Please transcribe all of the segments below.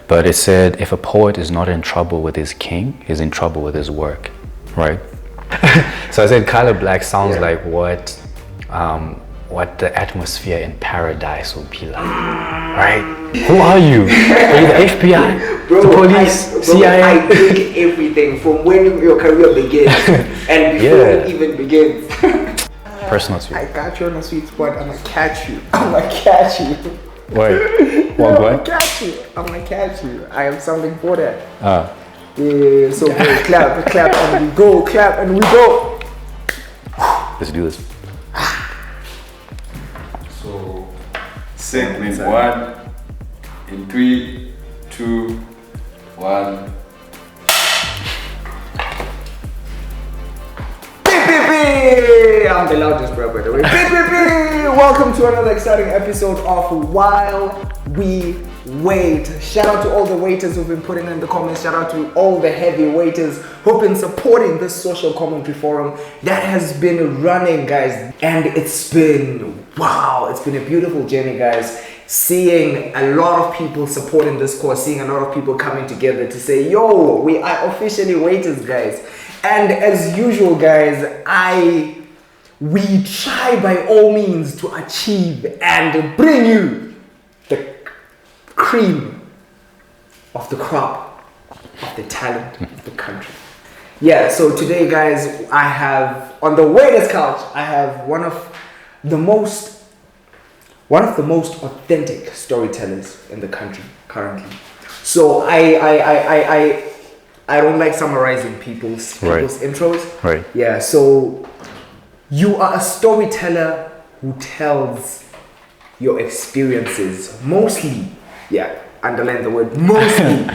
But it said, if a poet is not in trouble with his king, he's in trouble with his work, right? So I said Color Black sounds like what the atmosphere in paradise will be like, right? Who are you? Are you the FBI? Bro, the police? CIA? I think everything from when your career begins and before it even begins. Personal sweet. I got you on a sweet spot. I'm gonna catch you. I'm gonna catch you. Wait. I'm gonna catch you. I'm gonna catch you. I have something for that. Yeah, so clap, and we go, clap, and we go. Let's do this. So, segment 1 in 3, 2, 1. I'm the loudest bro, by the way. Welcome to another exciting episode of While We Wait. Shout out to all the waiters who've been putting in the comments. Shout out to all the heavy waiters who've been supporting this social commentary forum that has been running, guys. And it's been, wow, it's been a beautiful journey, guys. Seeing a lot of people supporting this cause, seeing a lot of people coming together to say, yo, we are officially waiters, guys. And as usual, guys, we try by all means to achieve and bring you the cream of the crop of the talent of the country. Yeah, so today, guys, I have on the waiters couch, I have one of the most authentic storytellers in the country currently. So I don't like summarizing people's intros. Right. Yeah, so you are a storyteller who tells your experiences mostly, underline the word mostly,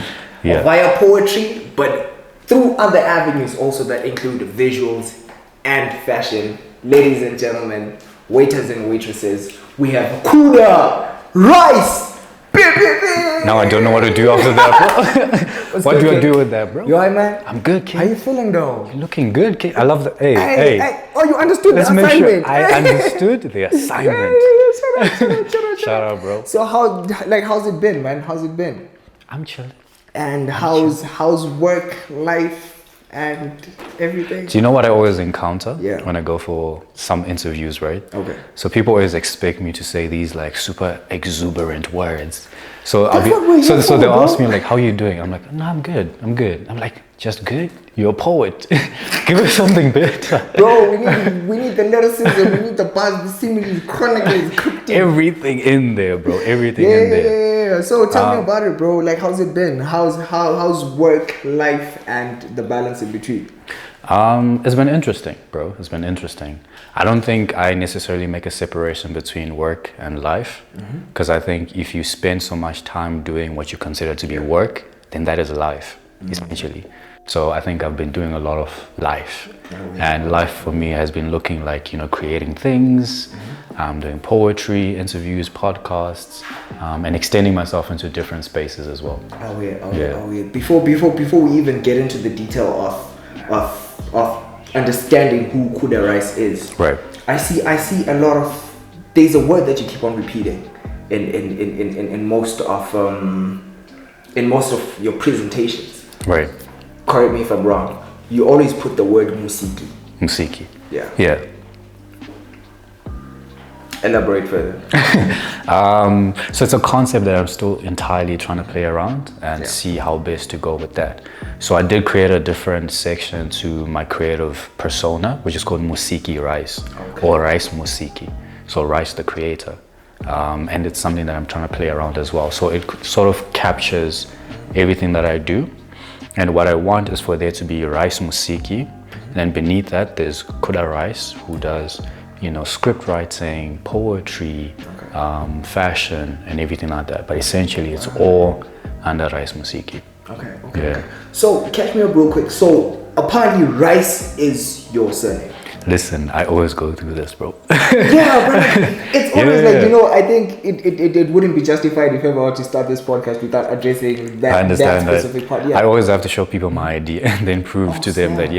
via poetry, but through other avenues also that include visuals and fashion. Ladies and gentlemen, waiters and waitresses, we have Kuda Rice. Now I don't know what to do after that, bro. What do I do with that, bro? You alright, man? I'm good, kid. How you feeling, though? You're looking good, kid. I love the. Hey. Oh, you understood Let's the make assignment. sure I understood the assignment. Shout out, bro. So how's it been, man? How's it been? I'm chilling. And how's work, life, and everything? Do you know what I always encounter when I go for some interviews, right? Okay. So people always expect me to say these like super exuberant words. So so they'll ask me like, "How are you doing?" I'm like, "No, I'm good. I'm good." I'm like, "Just good? You're a poet. Give us something better." Bro, we need the lyricism, we need the buzz, the similes, chronicles, cryptic. Everything in there, bro. Everything in there. Yeah. So tell me about it, bro. Like, how's it been? How's work, life, and the balance in between? It's been interesting, bro. It's been interesting. I don't think I necessarily make a separation between work and life, because I think if you spend so much time doing what you consider to be work, then that is life, essentially. So I think I've been doing a lot of life, and life for me has been looking like, creating things, doing poetry, interviews, podcasts, and extending myself into different spaces as well. Oh yeah. Before we even get into the detail of understanding who Kuda Rice is, right? I see a lot of. There's a word that you keep on repeating in most of your presentations. Right. Correct me if I'm wrong. You always put the word musiki. Musiki. Yeah. Yeah. Elaborate further. So it's a concept that I'm still entirely trying to play around and see how best to go with that. So I did create a different section to my creative persona, which is called Musiki Rice, or Rice Musiki. So Rice the creator. And it's something that I'm trying to play around as well. So it sort of captures everything that I do. And what I want is for there to be Rice Musiki. And then beneath that, there's Kuda Rice, who does script writing, poetry, fashion, and everything like that. But essentially, it's all under Rice Musiki. Okay. So, catch me up real quick. So, apparently, Rice is your surname. Listen, I always go through this, bro. Yeah, but it's always I think it wouldn't be justified if ever were to start this podcast without addressing that specific part. Yeah. I always have to show people my ID and then prove to them that,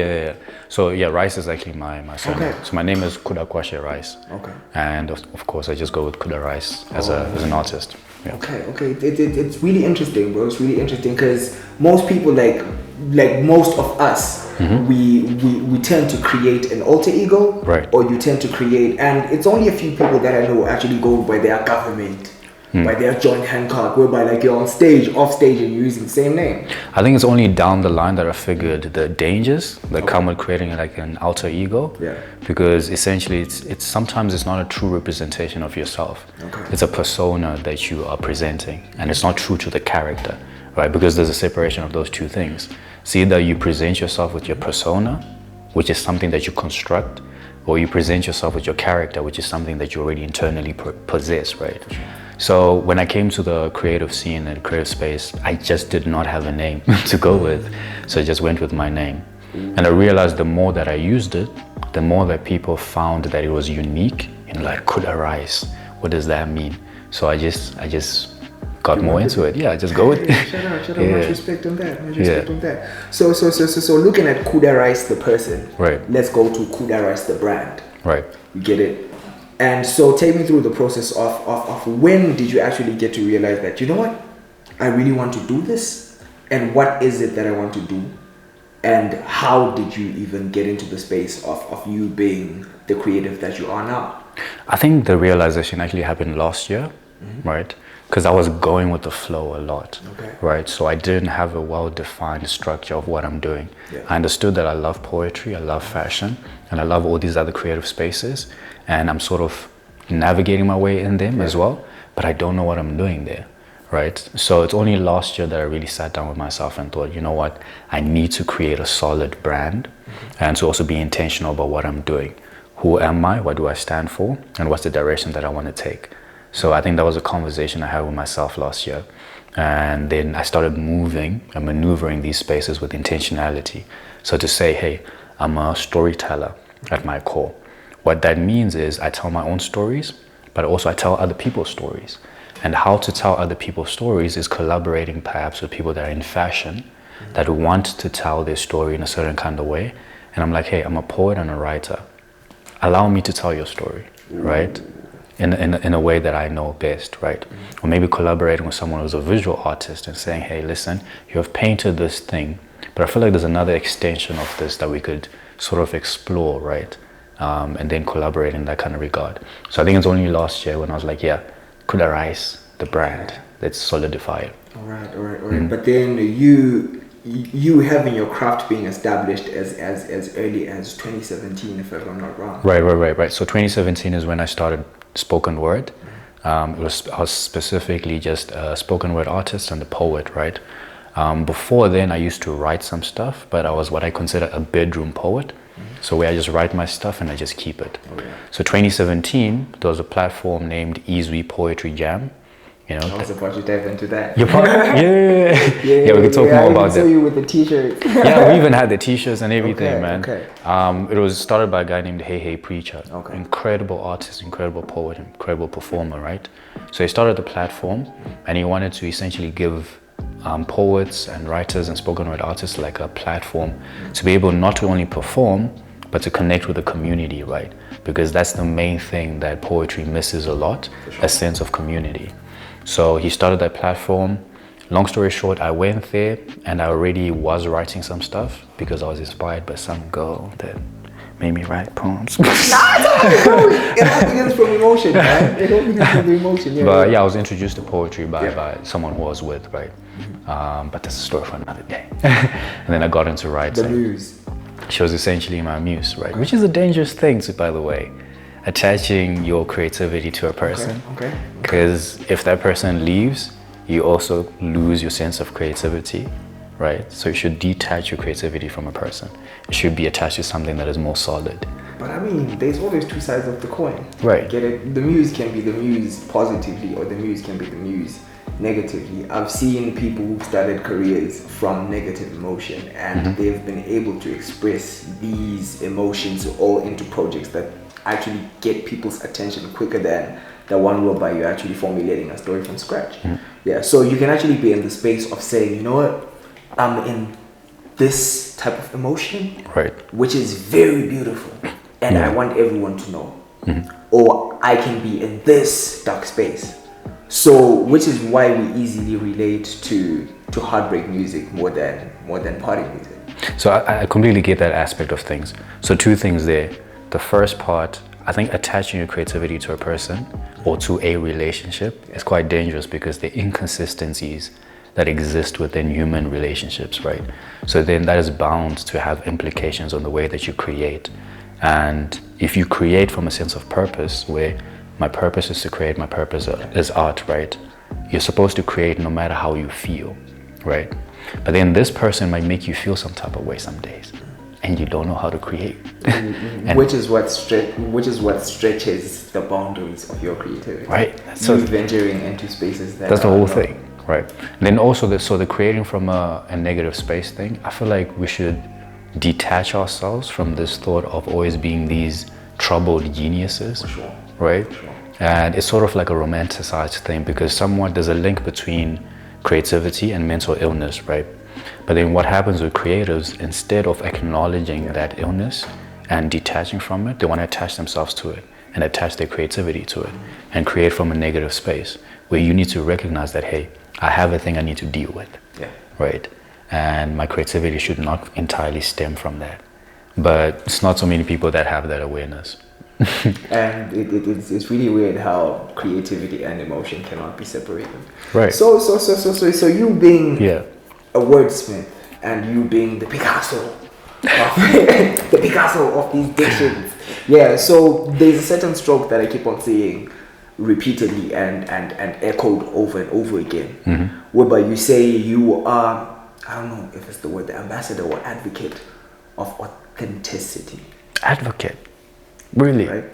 So, Rice is actually my surname. Okay. So, my name is Kuda Rice. Okay. And of course, I just go with Kuda Rice as an artist. Yeah. Okay. It's really interesting, bro. It's really interesting because most people, like most of us, we tend to create an alter ego, Right. or you tend to create, and it's only a few people that I know actually go by their government, by their John Hancock, whereby like you're on stage, off stage, and you're using the same name. I think it's only down the line that I figured the dangers that come with creating like an alter ego. Yeah. Because essentially it's sometimes it's not a true representation of yourself. Okay. It's a persona that you are presenting, and it's not true to the character, right? Because there's a separation of those two things. So either you present yourself with your persona, which is something that you construct, or you present yourself with your character, which is something that you already internally possess, right? So when I came to the creative scene and creative space, I just did not have a name to go with. So I just went with my name. And I realized the more that I used it, the more that people found that it was unique and like, Kuda rice, what does that mean? So I just got more into it. Yeah, just go with it. Shout out, much respect on that. So looking at Kuda Rice the person, Right. Let's go to Kuda Rice the brand. Right. You get it? And so take me through the process of when did you actually get to realize that, you know what, I really want to do this, and what is it that I want to do, and how did you even get into the space of you being the creative that you are now? I think the realization actually happened last year, right? Because I was going with the flow a lot, Okay. right? So I didn't have a well-defined structure of what I'm doing. Yeah. I understood that I love poetry, I love fashion, and I love all these other creative spaces, and I'm sort of navigating my way in them as well, but I don't know what I'm doing there, right? So it's only last year that I really sat down with myself and thought, you know what, I need to create a solid brand and to also be intentional about what I'm doing. Who am I? What do I stand for? And what's the direction that I want to take? So I think that was a conversation I had with myself last year. And then I started moving and maneuvering these spaces with intentionality. So to say, hey, I'm a storyteller at my core. What that means is I tell my own stories, but also I tell other people's stories. And how to tell other people's stories is collaborating perhaps with people that are in fashion, that want to tell their story in a certain kind of way. And I'm like, hey, I'm a poet and a writer. Allow me to tell your story, right? In a way that I know best, right? Or maybe collaborating with someone who's a visual artist and saying, hey, listen, you have painted this thing, but I feel like there's another extension of this that we could sort of explore, right? And then collaborate in that kind of regard. So I think it's only last year when I was like, yeah, Kuda Rice, the brand, let's solidify it. All right. But then you having your craft being established as early as 2017, if I'm not wrong. Right. So 2017 is when I started spoken word. I was specifically just a spoken word artist and a poet, right? Before then, I used to write some stuff, but I was what I consider a bedroom poet. So where I just write my stuff and I just keep it. So 2017, there was a platform named Easy Poetry Jam. You know, I was about to dive into that. Yeah, we can talk more about that. I saw you with the t-shirts. Yeah, we even had the t-shirts and everything, man. Okay. It was started by a guy named Hey Preacher. Okay. Incredible artist, incredible poet, incredible performer, right? So he started the platform and he wanted to essentially give poets and writers and spoken word artists like a platform to be able not to only perform, but to connect with the community, right? Because that's the main thing that poetry misses a lot, a sense of community. So he started that platform. Long story short, I went there and I already was writing some stuff because I was inspired by some girl that made me write poems. It all begins from emotion, man. It all begins from the emotion, But yeah, I was introduced to poetry by someone who I was with, right? But that's a story for another day. And then I got into writing. The muse. She was essentially my muse, right? Which is a dangerous thing, by the way. Attaching your creativity to a person. Okay. Because if that person leaves, you also lose your sense of creativity, right? So you should detach your creativity from a person. It should be attached to something that is more solid. But I mean, there's always two sides of the coin. Right. Get it? The muse can be the muse positively, or the muse can be the muse negatively. I've seen people who've started careers from negative emotion, and they've been able to express these emotions all into projects that actually get people's attention quicker than the one whereby you're actually formulating a story from scratch. Yeah, so you can actually be in the space of saying, you know what, I'm in this type of emotion, Right. which is very beautiful, and I want everyone to know. Or I can be in this dark space, So, which is why we easily relate to heartbreak music more than party music. So I completely get that aspect of things. So two things there. The first part, I think attaching your creativity to a person or to a relationship is quite dangerous because the inconsistencies that exist within human relationships, right? So then that is bound to have implications on the way that you create. And if you create from a sense of purpose, where my purpose is to create, my purpose is art, right? You're supposed to create no matter how you feel, right? But then this person might make you feel some type of way some days, and you don't know how to create. Which is what stretches the boundaries of your creativity. Right. So venturing into spaces that's the whole thing, right? And then also the creating from a negative space thing, I feel like we should detach ourselves from this thought of always being these troubled geniuses. For sure. Right? For sure. And it's sort of like a romanticized thing because somewhat there's a link between creativity and mental illness, right? But then what happens with creatives, instead of acknowledging that illness and detaching from it, they want to attach themselves to it and attach their creativity to it and create from a negative space where you need to recognize that, hey, I have a thing I need to deal with, right? And my creativity should not entirely stem from that. But it's not so many people that have that awareness. And it's really weird how creativity and emotion cannot be separated. Right. So you being a wordsmith and you being the Picasso of these dictions. Yeah. So there's a certain stroke that I keep on seeing repeatedly and echoed over and over again, whereby you say you are, I don't know if it's the word, the ambassador or advocate of authenticity. Advocate. Really? Right?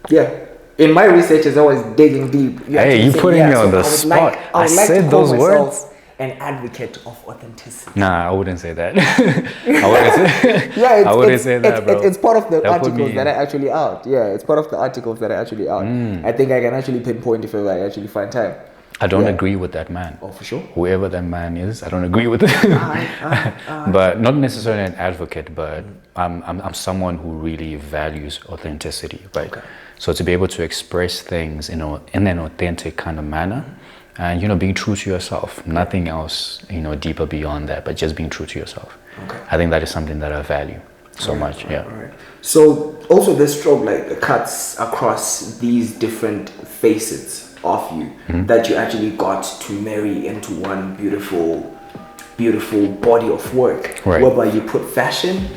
Yeah. In my research, as I was digging deep. Hey, you putting me on the spot. I said those words. An advocate of authenticity. Nah, I wouldn't say that. I wouldn't say that, bro. It's part of the articles that are actually out. Yeah, it's part of the articles that are actually out. I think I can actually pinpoint if I actually find time. I don't agree with that man. Oh, for sure. Whoever that man is, I don't agree with it. But not necessarily an advocate, but I'm someone who really values authenticity, right? Okay. So to be able to express things in an authentic kind of manner, and being true to yourself, nothing else deeper beyond that, but just being true to yourself. Okay. I think that is something that I value so much. Yeah. All right. So also this stroke cuts across these different facets of you that you actually got to marry into one beautiful body of work, right, whereby you put fashion.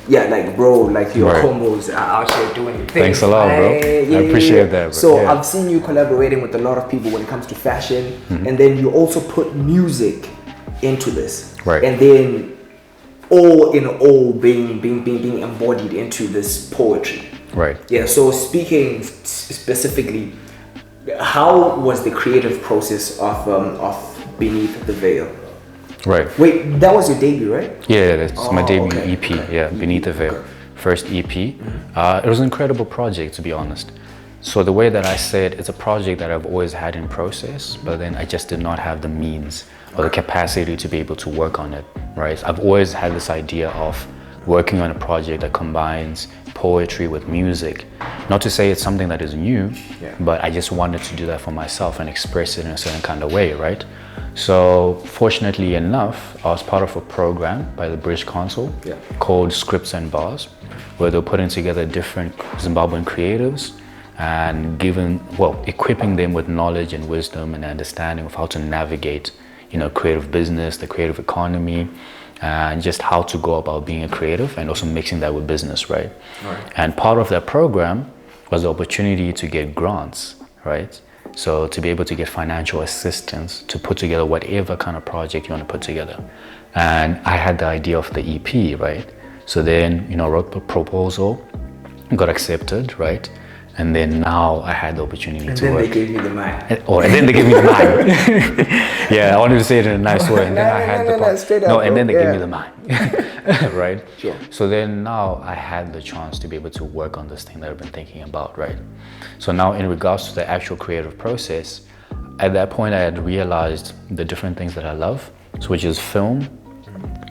Yeah, your combos are out here doing things. Thanks a lot, bro. I appreciate that, bro. So I've seen you collaborating with a lot of people when it comes to fashion, and then you also put music into this, right? And then all in all being embodied into this poetry, right? Yeah. So speaking specifically, how was the creative process of Beneath the Veil? Right. Wait, that was your debut, right? Yeah, that's my debut EP. Okay. Yeah, Beneath the Veil, first EP. It was an incredible project, to be honest. So the way that I said, it's a project that I've always had in process, but then I just did not have the means or the capacity to be able to work on it, right? I've always had this idea of working on a project that combines poetry with music. Not to say it's something that is new, but I just wanted to do that for myself and express it in a certain kind of way, right? So fortunately enough, I was part of a program by the British Council called Scripts and Bars, where they're putting together different Zimbabwean creatives and equipping them with knowledge and wisdom and understanding of how to navigate, creative business, the creative economy, and just how to go about being a creative and also mixing that with business, right? And part of that program was the opportunity to get grants, right? So to be able to get financial assistance to put together whatever kind of project you want to put together. And I had the idea of the EP, right? So then, wrote a proposal, got accepted, right? And then now I had the opportunity to work. And then they gave me the mic. And then they gave me the mic. Yeah, I wanted to say it in a nice way. And then I had and then they gave me the mic. Right? Sure. So then now I had the chance to be able to work on this thing that I've been thinking about, right? So now in regards to the actual creative process, at that point I had realized the different things that I love, which is film,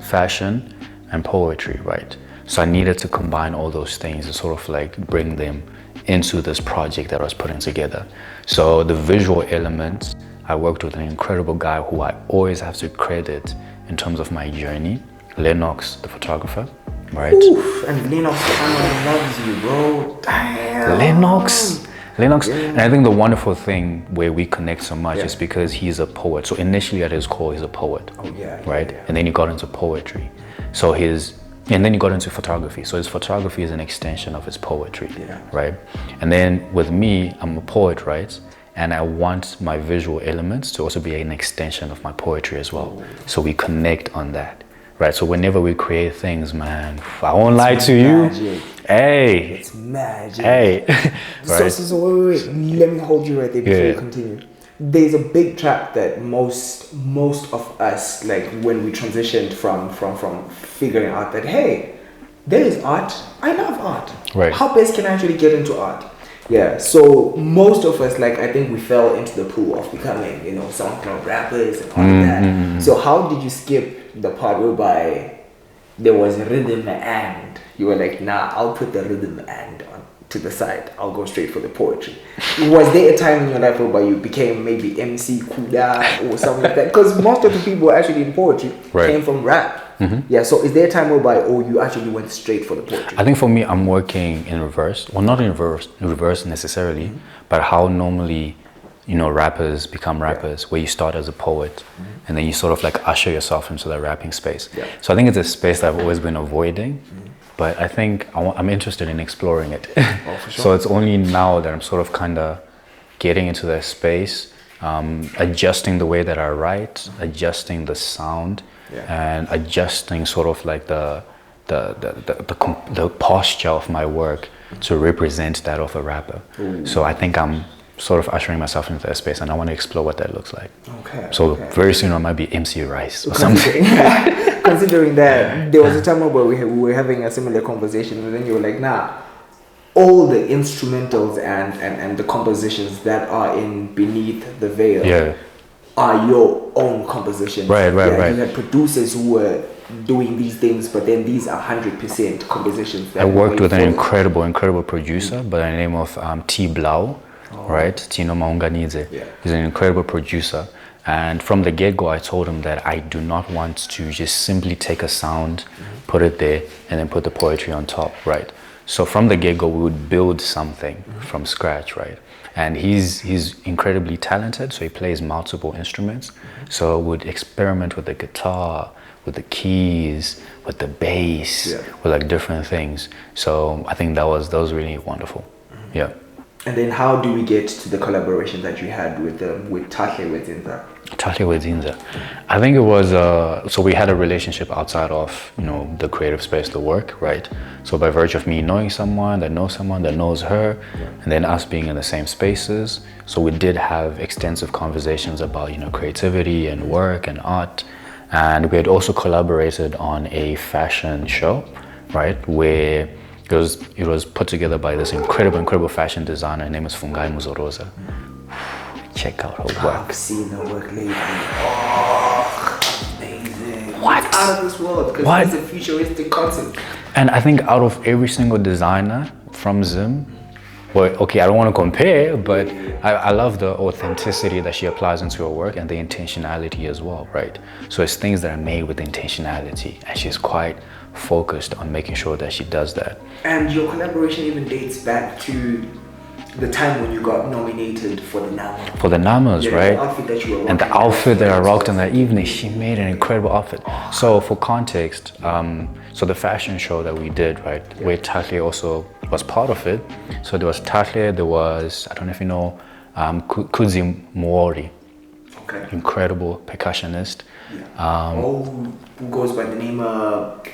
fashion, and poetry, right? So I needed to combine all those things and sort of bring them into this project that I was putting together. So the visual elements, I worked with an incredible guy who I always have to credit in terms of my journey, Lennox, the photographer, right? Oof, and Lennox camera loves you, bro. Damn. Lennox, and I think the wonderful thing where we connect so much Yeah. is because he's a poet. So initially at his core, he's a poet, right? Yeah. And then he got into poetry. And then he got into photography. So his photography is an extension of his poetry, right? And then with me, I'm a poet, right? And I want my visual elements to also be an extension of my poetry as well. So we connect on that, right? So whenever we create things, man, I won't lie to you. Hey, it's magic. Hey, right? So wait. Let me hold you right there before you continue. There's a big trap that most of us, like when we transitioned from figuring out that, hey, there is art. I love art. Right. How best can I actually get into art? Yeah. So most of us, like, I think we fell into the pool of becoming, SoundCloud rappers and all of that. So how did you skip the part whereby there was rhythm and you were like, nah, I'll put the rhythm and on to the side. I'll go straight for the poetry. Was there a time in your life where you became maybe MC Kuda or something like that? Because most of the people actually in poetry came from rap. Yeah, so is there a time whereby you actually went straight for the poetry? I think for me, I'm working in reverse. Well, not in reverse necessarily, but how normally, rappers become rappers, where you start as a poet and then you sort of like usher yourself into the rapping space. Yeah. So I think it's a space that I've always been avoiding, but I think I'm interested in exploring it. Oh, for sure. So it's only now that I'm sort of kind of getting into that space, adjusting the way that I write, adjusting the sound, and adjusting sort of like the posture of my work to represent that of a rapper. So I think I'm sort of ushering myself into that space, and I want to explore what that looks like. So very soon I might be MC Rice or something. Considering that there was a time where we were having a similar conversation, and then you were like, nah, all the instrumentals and the compositions that are in Beneath the Veil are your own compositions. Right. You had producers who were doing these things, but then these are 100% compositions. I worked with an incredible producer by the name of T. Blau, right? Tino Maunganidze. He's an incredible producer. And from the get-go, I told him that I do not want to just simply take a sound, put it there, and then put the poetry on top, right? So from the get-go, we would build something from scratch, right? And he's incredibly talented, so he plays multiple instruments. So would experiment with the guitar, with the keys, with the bass, with like different things. So I think that was really wonderful. Yeah. And then how do we get to the collaboration that you had with Tahle Wedzinza? Tahle Wedzinza. I think it was, so we had a relationship outside of, the creative space, the work, right? So by virtue of me knowing someone that knows her, and then us being in the same spaces, so we did have extensive conversations about, creativity and work and art. And we had also collaborated on a fashion show, right? Where it was put together by this incredible fashion designer. Her name is Fungai Muzoroza. Check out her work. I've seen her work lately. Oh, amazing. What? It's out of this world, because it's a futuristic concept. And I think out of every single designer from Zim, well, okay, I don't want to compare, but I love the authenticity that she applies into her work and the intentionality as well, right? So it's things that are made with intentionality, and she's quite focused on making sure that she does that. And your collaboration even dates back to the time when you got nominated for the NAMA. For the NAMAs, right? The outfit that you were and the outfit that I rocked on that evening, she made an incredible outfit. So for context, so the fashion show that we did, right, where Tahle also was part of it. So there was Tahle, there was, I don't know if you know, Kudzi Muori, incredible percussionist. Who goes by the name of...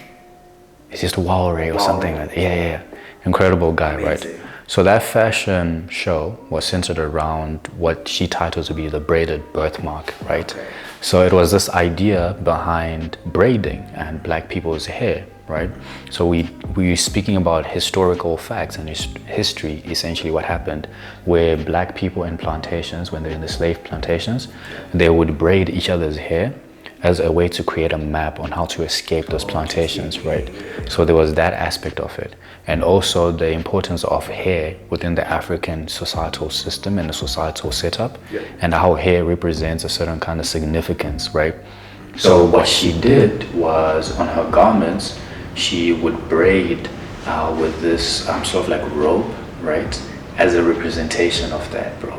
It's just Wowray or something like that. Yeah. Incredible guy, right? So that fashion show was centered around what she titled to be the braided birthmark, right? So it was this idea behind braiding and black people's hair, right? So we were speaking about historical facts and history, essentially what happened, where black people in plantations, when they're in the slave plantations, they would braid each other's hair as a way to create a map on how to escape those plantations, right? So there was that aspect of it. And also the importance of hair within the African societal system and the societal setup, and how hair represents a certain kind of significance, right? So what she did was, on her garments, she would braid with this sort of like rope, right? As a representation of that, bro.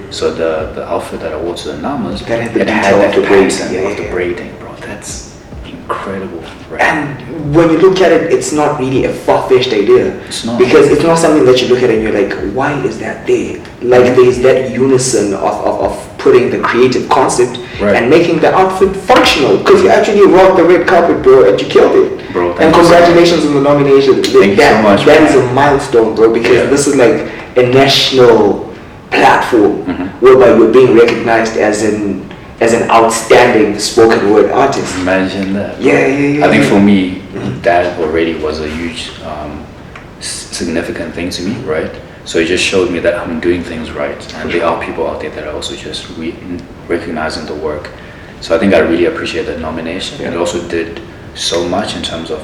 So the outfit that I wore to the Namas, it had that pattern of the braiding, bro. That's incredible, right? And when you look at it, it's not really a far-fetched idea. It's not. Because it's not something that you look at and you're like, why is that there? Like there's that unison of putting the creative concept and making the outfit functional. Because you actually rocked the red carpet, bro, and you killed it. Bro, and congratulations on the nomination. Thank you so much. That is a milestone, bro, because this is like a national platform whereby you're being recognized as an outstanding spoken word artist. Imagine that. Yeah. I think for me, that already was a huge significant thing to me, right? So it just showed me that I'm doing things right, and there are people out there that are also just recognizing the work. So I think I really appreciate that nomination. It also did so much in terms of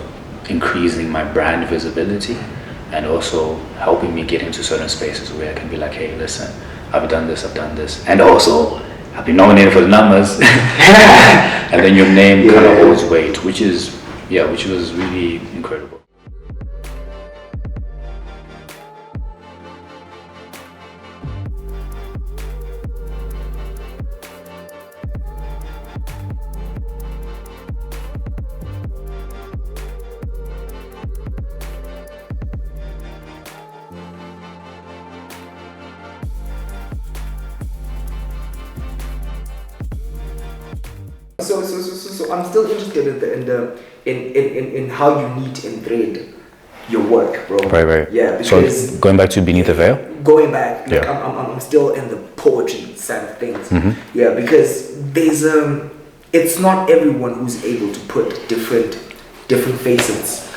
increasing my brand visibility, and also helping me get into certain spaces where I can be like, hey, listen, I've done this, and also I've been nominated for the numbers, and then your name kind of holds weight, which was really incredible. So I'm still interested in how you knit and thread your work, bro. Right. Yeah, because so going back to Beneath the Veil? Going back, like I'm still in the poetry side of things. Yeah, because there's it's not everyone who's able to put different facets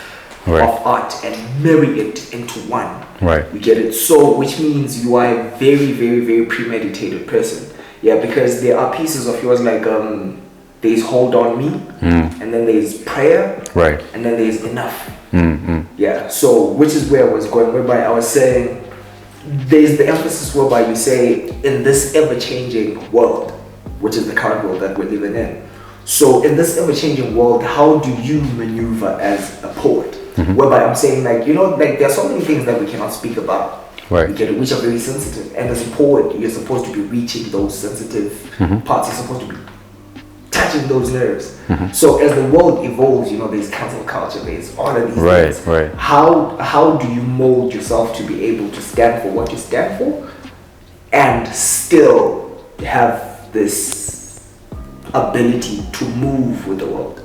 of art and marry it into one. Right. You get it? So which means you are a very, very, very premeditated person. Yeah, because there are pieces of yours like there's Hold On Me, and then there's Prayer, and then there's Enough. Yeah, so which is where I was going, whereby I was saying there's the emphasis whereby you say in this ever-changing world, which is the current world that we're living in. So in this ever-changing world, how do you maneuver as a poet? Whereby I'm saying like, like there are so many things that we cannot speak about. You get it, which are very sensitive. And as a poet, you're supposed to be reaching those sensitive parts. You're supposed to be touching those nerves. So as the world evolves, there's cancel culture, there's all of these things. Right. How do you mold yourself to be able to stand for what you stand for and still have this ability to move with the world?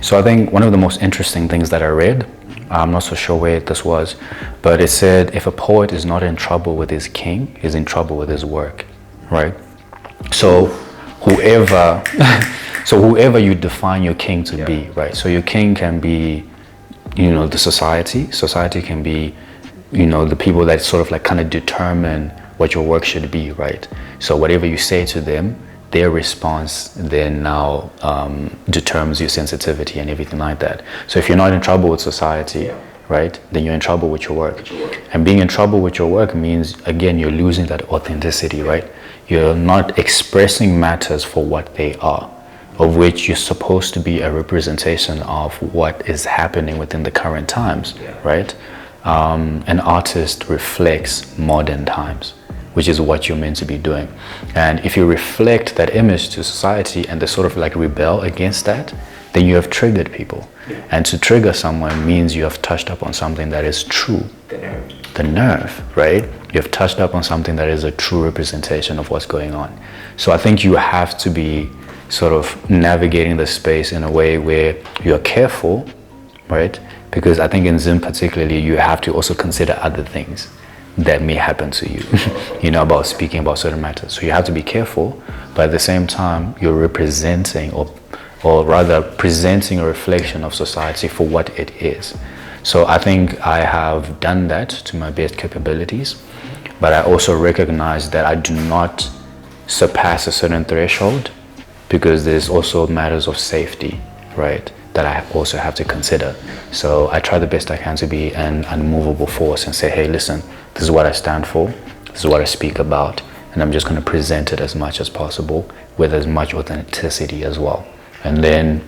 So I think one of the most interesting things that I read, I'm not so sure where this was, but it said if a poet is not in trouble with his king, he's in trouble with his work, right? So whoever you define your king to be, right? So your king can be, the society can be, the people that sort of like kind of determine what your work should be, right? So whatever you say to them, their response then now determines your sensitivity and everything like that. So if you're not in trouble with society, right, then you're in trouble with your work. And being in trouble with your work means, again, you're losing that authenticity, right? You're not expressing matters for what they are, of which you're supposed to be a representation of what is happening within the current times, right? An artist reflects modern times, which is what you're meant to be doing. And if you reflect that image to society and they sort of like rebel against that, then you have triggered people. And to trigger someone means you have touched up on something that is true. The nerve, right? You have touched up on something that is a true representation of what's going on. So I think you have to be sort of navigating the space in a way where you're careful, right? Because I think in Zim particularly, you have to also consider other things that may happen to you, about speaking about certain matters. So you have to be careful, but at the same time, you're representing or rather presenting a reflection of society for what it is. So I think I have done that to my best capabilities, but I also recognize that I do not surpass a certain threshold because there's also matters of safety, right, that I also have to consider. So I try the best I can to be an unmovable force and say, hey, listen, this is what I stand for, this is what I speak about, and I'm just going to present it as much as possible with as much authenticity as well. And then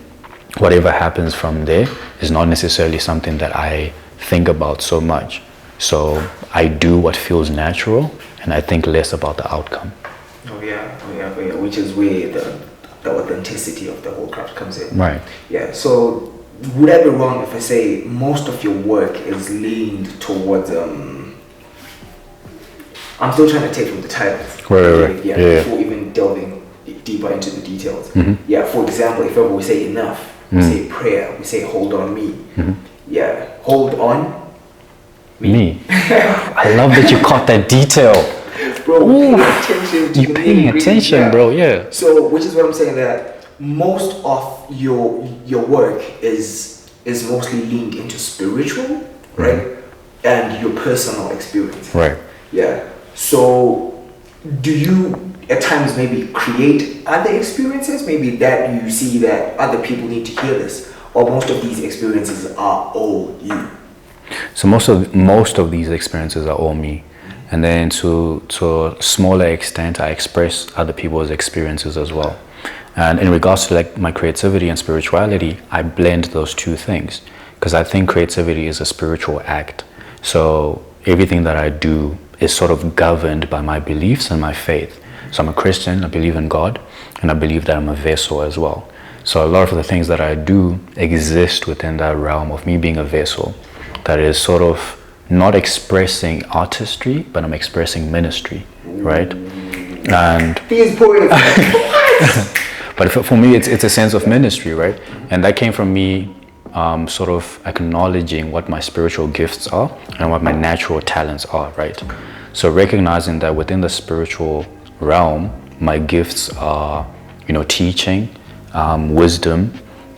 whatever happens from there is not necessarily something that I think about so much. So I do what feels natural, and I think less about the outcome. Oh yeah. Which is where the authenticity of the whole craft comes in. Right. Yeah. So would I be wrong if I say most of your work is leaned towards I'm still trying to take from the titles. Right. Yeah. Before even delving deeper into the details. Mm-hmm. Yeah. For example, if ever we say enough, we say prayer, we say hold on me. Mm-hmm. Yeah. Hold on me. I love that you caught that detail. Bro, pay attention to you're paying attention, bro. Yeah. So, which is what I'm saying, that most of your work is mostly leaned into spiritual, right, and your personal experience. Right. Yeah. So, do you at times maybe create other experiences, maybe that you see that other people need to hear this, or most of these experiences are all you? So most of these experiences are all me. And then to a smaller extent, I express other people's experiences as well. And in regards to like my creativity and spirituality, I blend those two things because I think creativity is a spiritual act. So everything that I do is sort of governed by my beliefs and my faith. So I'm a Christian, I believe in God, and I believe that I'm a vessel as well. So a lot of the things that I do exist within that realm of me being a vessel that is sort of not expressing artistry, but I'm expressing ministry, right? And these poets. but for me, it's a sense of ministry, right? And that came from me sort of acknowledging what my spiritual gifts are and what my natural talents are, right? So recognizing that within the spiritual realm, my gifts are, teaching, wisdom,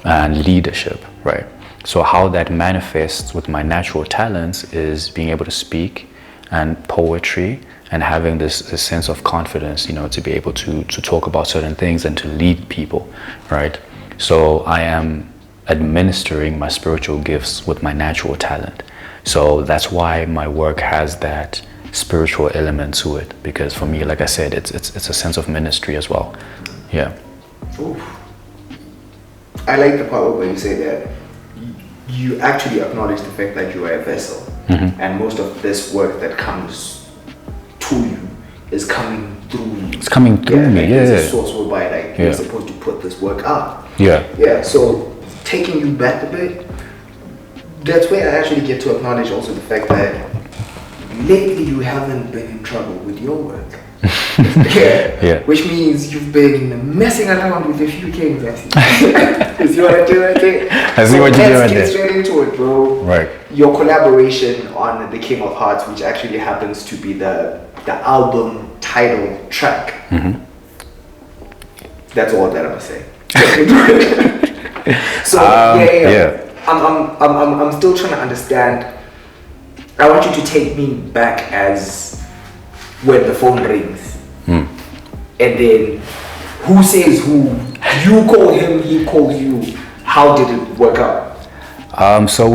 and leadership, right? So how that manifests with my natural talents is being able to speak and poetry and having this sense of confidence, to be able to talk about certain things and to lead people, right? So I am administering my spiritual gifts with my natural talent. So that's why my work has that spiritual element to it, because for me, like I said, it's a sense of ministry as well. Yeah. Oof. I like the part where you say that you actually acknowledge the fact that you are a vessel, and most of this work that comes to you is coming through you. It's coming through me, It's a source whereby you're supposed to put this work out. Yeah. So taking you back a bit, that's where I actually get to acknowledge also the fact that lately you haven't been in trouble with your work. Which means you've been messing around with a few kings, I see. You see what I do right there? I see what you do right there. Let's get straight into it, bro. Right. Your collaboration on The King of Hearts, which actually happens to be the album title track. That's all that I'm gonna say. So I'm still trying to understand. I want you to take me back as when the phone rings, and then who says who? You call him, he calls you. How did it work out? So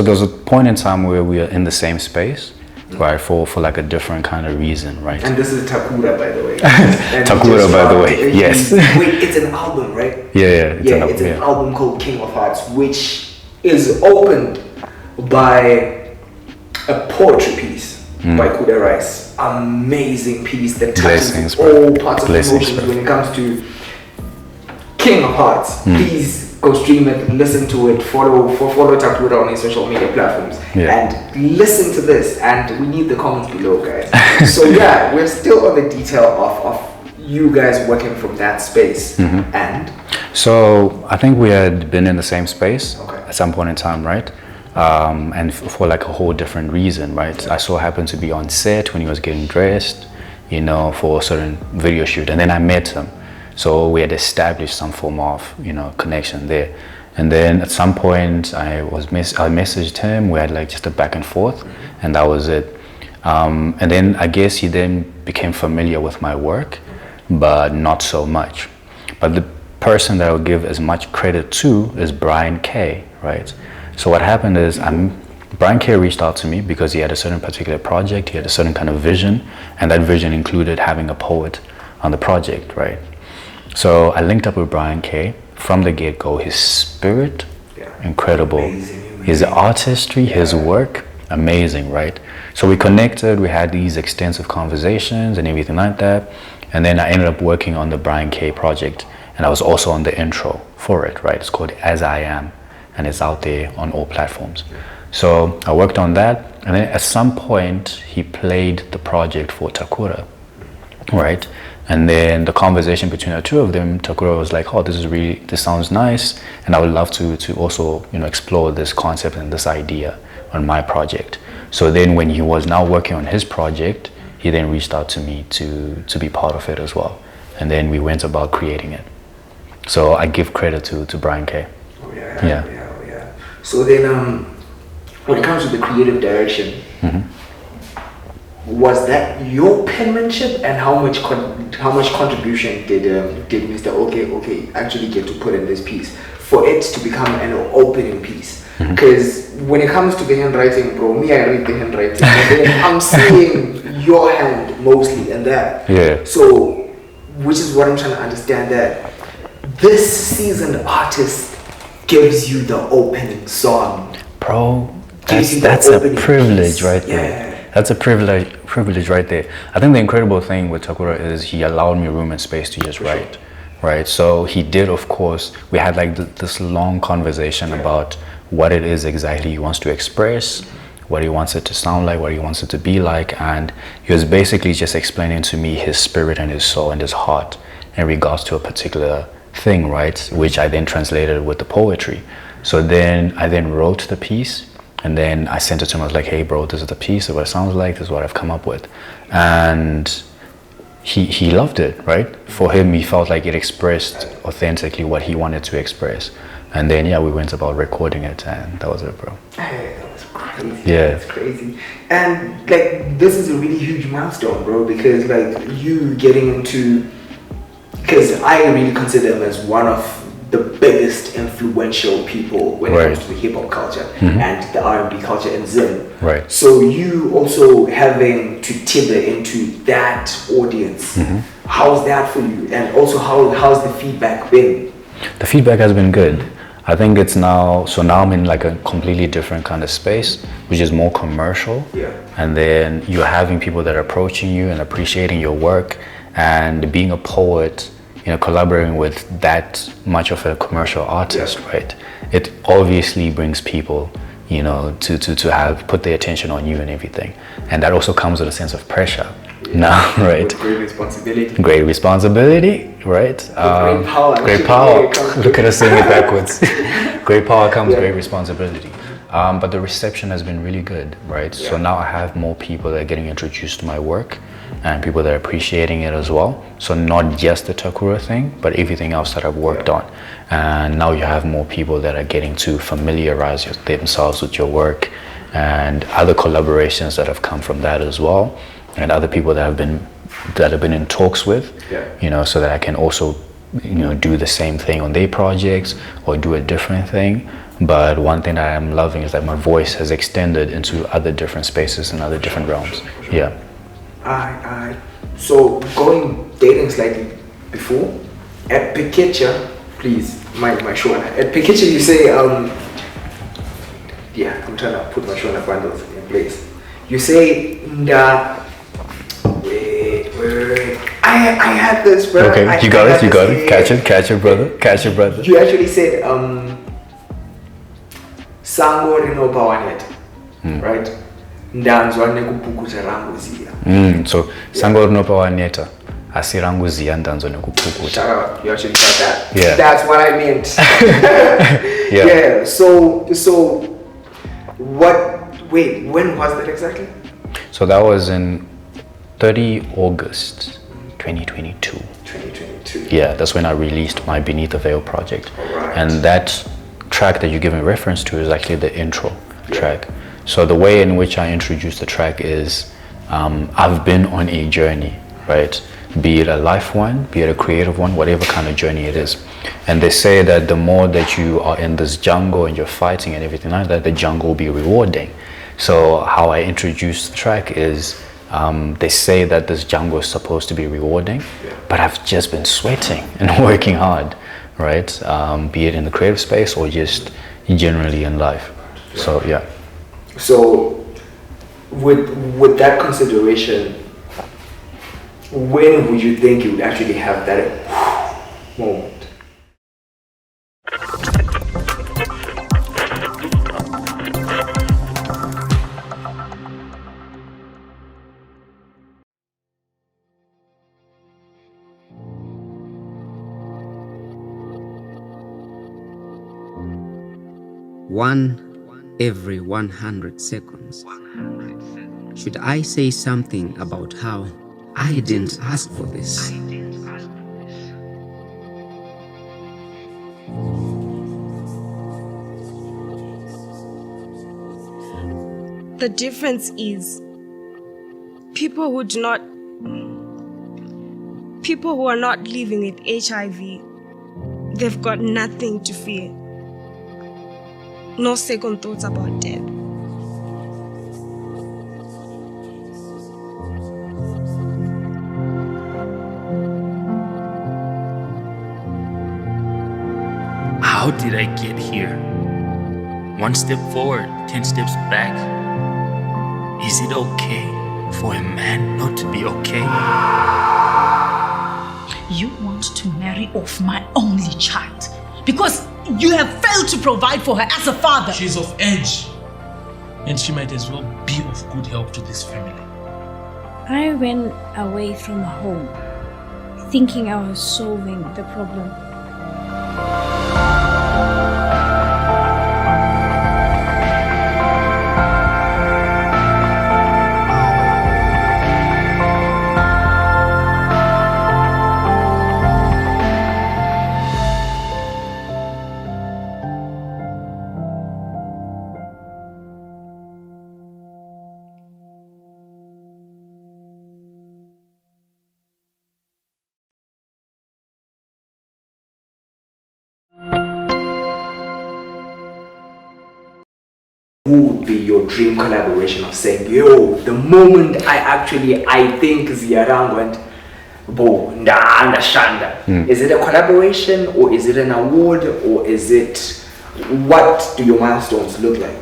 there was a point in time where we were in the same space, right, for like a different kind of reason, right? And this is Takura, by the way. Takura, by the way, yes. Wait, it's an album, right? It's an album called King of Hearts, which is opened by a poetry piece by Kuda Rice. Amazing piece that touches all parts of emotions when it comes to King of Hearts. Please go stream it, listen to it, follow Takura on his social media platforms, and listen to this. And we need the comments below, guys. So we're still on the detail of you guys working from that space. And so I think we had been in the same space at some point in time, right? And for like a whole different reason, right? I so happened to be on set when he was getting dressed, for a certain video shoot, and then I met him. So we had established some form of, connection there. And then at some point I messaged him, we had like just a back and forth, and that was it. And then I guess he then became familiar with my work, but not so much. But the person that I would give as much credit to is Brian K, right? So what happened is Brian K reached out to me because he had a certain particular project, he had a certain kind of vision, and that vision included having a poet on the project, right? So I linked up with Brian K. From the get-go, his spirit, incredible. Amazing. His artistry, his work, amazing, right? So we connected, we had these extensive conversations and everything like that. And then I ended up working on the Brian K project, and I was also on the intro for it, right? It's called As I Am, and it's out there on all platforms. So I worked on that, and then at some point he played the project for Takura, right? And then the conversation between the two of them, Takura was like, oh, this sounds nice, and I would love to also, explore this concept and this idea on my project. So then when he was now working on his project, he then reached out to me to be part of it as well. And then we went about creating it. So I give credit to Brian K. Oh yeah. So then when it comes to the creative direction, was that your penmanship, and how much contribution did Mr. Okay actually get to put in this piece for it to become an opening piece? Because when it comes to the handwriting, bro, I read the handwriting, and then I'm seeing your hand mostly in that. Yeah. So, which is what I'm trying to understand, that this seasoned artist gives you the opening song. Bro, that's a privilege right there. Yeah. That's a privilege right there. I think the incredible thing with Takura is he allowed me room and space to just write, right? So he did, of course, we had like this long conversation about what it is exactly he wants to express, what he wants it to sound like, what he wants it to be like, and he was basically just explaining to me his spirit and his soul and his heart in regards to a particular thing, right? Which I then translated with the poetry. So then I wrote the piece, and then I sent it to him. I was like, hey bro, this is the piece, this is what it sounds like, this is what I've come up with. And he loved it, right? For him, he felt like it expressed authentically what he wanted to express. And then we went about recording it, and that was it, bro. Hey, that was crazy. Yeah. That's crazy. And like, this is a really huge milestone, bro, because like you getting into, because I really consider him as one of the biggest influential people when it comes to the hip hop culture and the R&B culture in Zim. Right. So you also having to tether into that audience. How's that for you? And also how's the feedback been? The feedback has been good. I think it's now I'm in like a completely different kind of space, which is more commercial. Yeah. And then you're having people that are approaching you and appreciating your work, and being a poet, collaborating with that much of a commercial artist, right? It obviously brings people, to have put their attention on you and everything. And that also comes with a sense of pressure. Now, right? With great responsibility. Great responsibility, right? Great power. Great power. Look at us saying it backwards. Great power comes great responsibility. But the reception has been really good, right? Yeah. So now I have more people that are getting introduced to my work, and people that are appreciating it as well. So not just the Takura thing, but everything else that I've worked on. And now you have more people that are getting to familiarize themselves with your work, and other collaborations that have come from that as well, and other people that have been in talks with, so that I can also, do the same thing on their projects or do a different thing. But one thing that I'm loving is that my voice has extended into other different spaces and other different realms. Yeah. Alright. So dating slightly before, at Picture, please, my show. At Picture you say, I'm trying to put my shoulder bundles in place. You say, wait. I had this, bro. Okay, you got it. Catch it, brother. You actually said, Sango rinopa wanet, right? Ndanzwa nekupukuta rangu zia. So sango rinopa waneta, asi rangu zia ndanzwa nekupukuta. Shut up, you actually got that. Yeah. That's what I meant. Yeah. So when was that exactly? So that was in 30 August 2022. 2022. Yeah, that's when I released my Beneath the Veil project. Alright. And that track that you're giving reference to is actually the intro track. So the way in which I introduce the track is I've been on a journey, right? be it a life one, be it a creative one, whatever kind of journey it is. And they say that the more that you are in this jungle and you're fighting and everything like that, the jungle will be rewarding. So how I introduced the track is, they say that this jungle is supposed to be rewarding, but I've just been sweating and working hard, right? Be it in the creative space or just generally in life. So yeah. So with that consideration, when would you think you would actually have that moment? One every 100 seconds. Should I say something about how I didn't ask for this? The difference is people who are not living with HIV, they've got nothing to fear. No second thoughts about death. How did I get here? One step forward, 10 steps back. Is it okay for a man not to be okay? You want to marry off my only child because you have failed to provide for her as a father. She's of age, and she might as well be of good help to this family. I went away from home, thinking I was solving the problem. Who would be your dream collaboration of saying, yo, the moment I think Ziarang went, bo, nda shanda. Is it a collaboration or is it an award or is it, what do your milestones look like?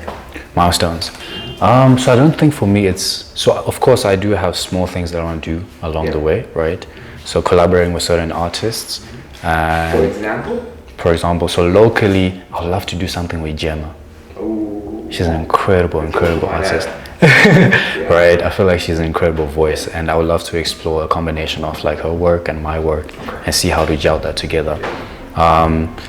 Milestones. So I don't think for me so of course I do have small things that I want to do along the way, right? So collaborating with certain artists. For example, so locally, I'd love to do something with Gemma. She's an incredible artist, right? I feel like she's an incredible voice, and I would love to explore a combination of like her work and my work and see how to gel that together.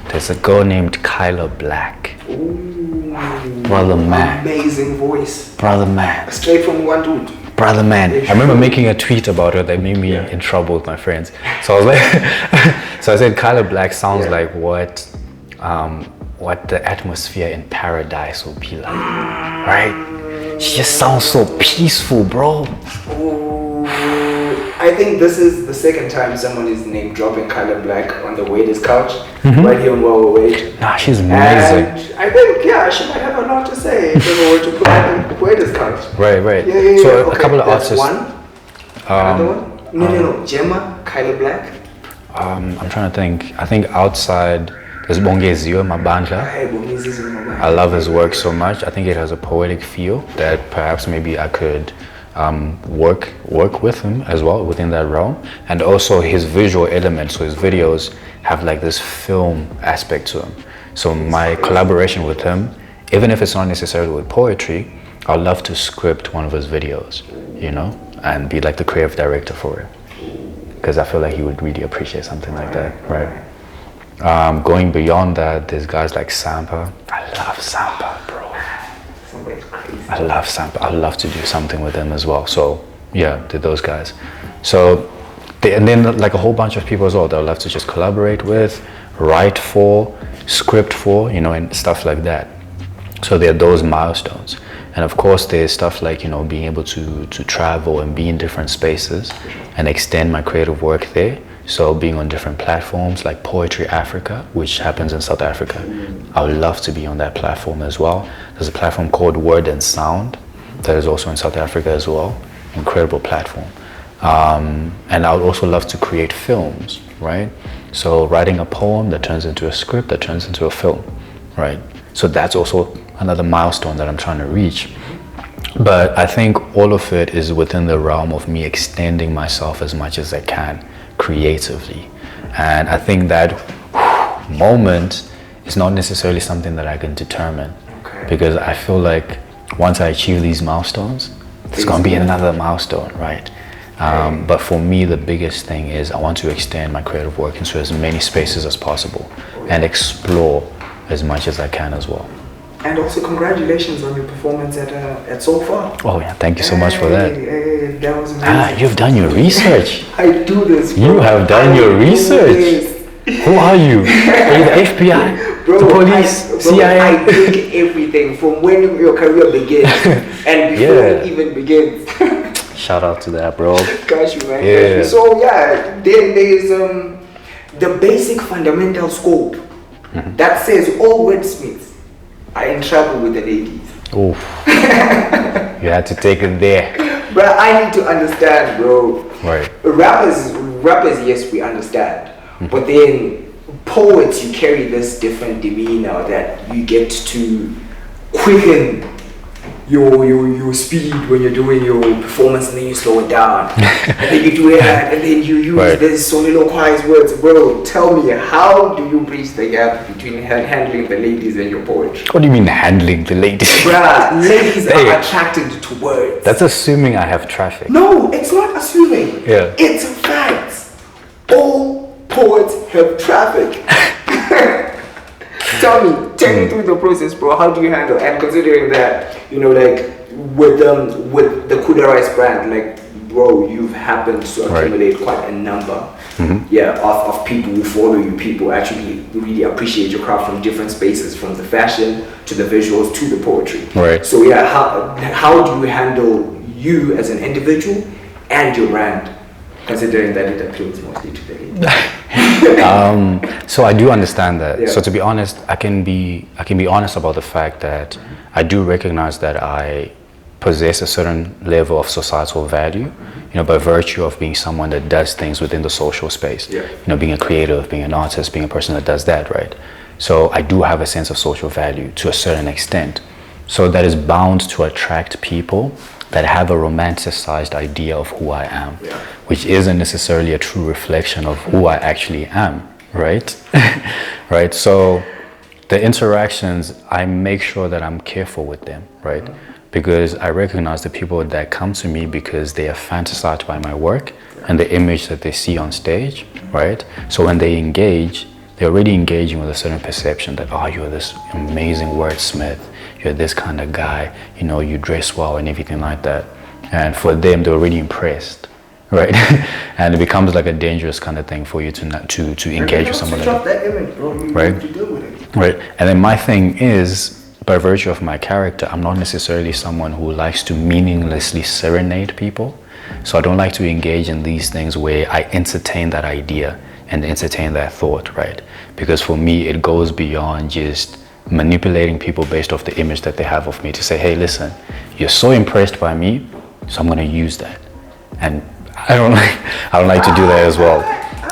There's a girl named Kyla Black. Brother man. Amazing voice. Brother man. Straight from one dude. Brother man. I remember making a tweet about her that made me in trouble with my friends. So I was like, so I said Kyla Black sounds like what the atmosphere in paradise will be like, right? She just sounds so peaceful, bro. I think this is the second time someone is name dropping Kyla Black on the Waiters Couch, right here on While We Wait. Nah, she's amazing. And I think, she might have a lot to say if we were to put on the Waiters Couch. Right. Yeah. So a couple of that's artists. One. Another one? No. Gemma, Kyla Black. I'm trying to think. I think outside, there's Bongezio Mabandla. I love his work so much. I think it has a poetic feel that perhaps maybe I could work with him as well within that realm. And also his visual elements, so his videos have like this film aspect to them. So my collaboration with him, even if it's not necessarily with poetry, I'd love to script one of his videos, you know, and be like the creative director for it. Because I feel like he would really appreciate something like that, right? Going beyond that, there's guys like Sampa. I love Sampa, bro. I love Sampa. I'd love to do something with them as well. So yeah, those guys. So and then like a whole bunch of people as well that I'd love to just collaborate with, write for, script for, you know, and stuff like that. So there are those milestones. And of course, there's stuff like, you know, being able to travel and be in different spaces and extend my creative work there. So being on different platforms like Poetry Africa, which happens in South Africa. I would love to be on that platform as well. There's a platform called Word and Sound that is also in South Africa as well. Incredible platform. And I would also love to create films, right? So writing a poem that turns into a script, that turns into a film, right? So that's also another milestone that I'm trying to reach. But I think all of it is within the realm of me extending myself as much as I can creatively. And I think that moment is not necessarily something that I can determine, because I feel like once I achieve these milestones, there's going to be another milestone, right? But for me, the biggest thing is I want to extend my creative work into as many spaces as possible and explore as much as I can as well. And also congratulations on your performance at Sofa. Oh yeah, thank you so much for that. That was amazing. You've done your research. I do this, bro. You have done your research. Who are you? Are you the FBI? Bro, the police? CIA? I dig everything from when your career begins and before it even begins. Shout out to that, bro. Got you, man. Yeah. Got you. So yeah, then there's the basic fundamental scope that says all wordsmiths are in trouble with the ladies. Oof. You had to take it there. But I need to understand, bro. Right. Rappers, yes, we understand. But then poets, you carry this different demeanor that you get to quicken your speed when you're doing your performance, and then you slow it down. And then you do that, and then you use this soliloquized words. Bro, tell me, how do you bridge the gap between handling the ladies and your poetry? What do you mean handling the ladies? Bruh, ladies are attracted to words. That's assuming I have traffic. No, it's not assuming. Yeah. It's a fact. All poets have traffic. Take me through the process, bro. How do you handle? And considering that, you know, like with the Kuda rice brand, like, bro, you've happened to accumulate quite a number, of people who follow you. People actually really appreciate your craft from different spaces, from the fashion to the visuals to the poetry. Right. So yeah, how do you handle you as an individual and your brand, considering that it appeals mostly to the ladies? So I do understand that. Yeah. So to be honest, I can be honest about the fact that I do recognize that I possess a certain level of societal value, you know, by virtue of being someone that does things within the social space. Yeah. You know, being a creative, being an artist, being a person that does that, right? So I do have a sense of social value to a certain extent. So that is bound to attract people that have a romanticized idea of who I am, which isn't necessarily a true reflection of who I actually am, right? Right. So the interactions, I make sure that I'm careful with them, right? Because I recognize the people that come to me because they are fantasized by my work and the image that they see on stage, right? So when they engage, they're already engaging with a certain perception that, oh, you're this amazing wordsmith, you're this kind of guy, you know, you dress well and everything like that. And for them, they're already impressed, right? And it becomes like a dangerous kind of thing for you to engage with someone. Drop that image, bro. Right? To deal with it. Right. And then my thing is, by virtue of my character, I'm not necessarily someone who likes to meaninglessly serenade people. So I don't like to engage in these things where I entertain that idea and entertain that thought, right? Because for me, it goes beyond just manipulating people based off the image that they have of me to say, hey, listen, you're so impressed by me, so I'm gonna use that. And I don't like to do that as well.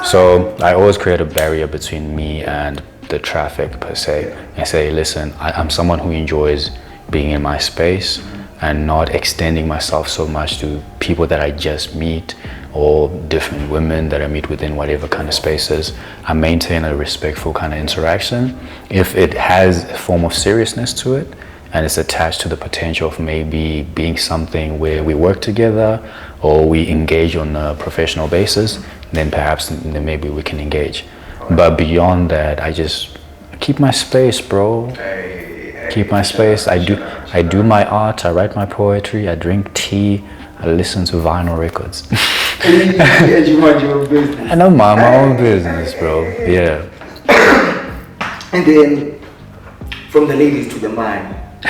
So I always create a barrier between me and the traffic per se. I say, listen, I'm someone who enjoys being in my space and not extending myself so much to people that I just meet or different women that I meet within whatever kind of spaces. I maintain a respectful kind of interaction. If it has a form of seriousness to it and it's attached to the potential of maybe being something where we work together or we engage on a professional basis, then perhaps then maybe we can engage. But beyond that, I just keep my space, bro. Keep my space. I do my art, I write my poetry, I drink tea, I listen to vinyl records. And you mind your own business. And I mind my own business, bro. Yeah. And then from the ladies to the man,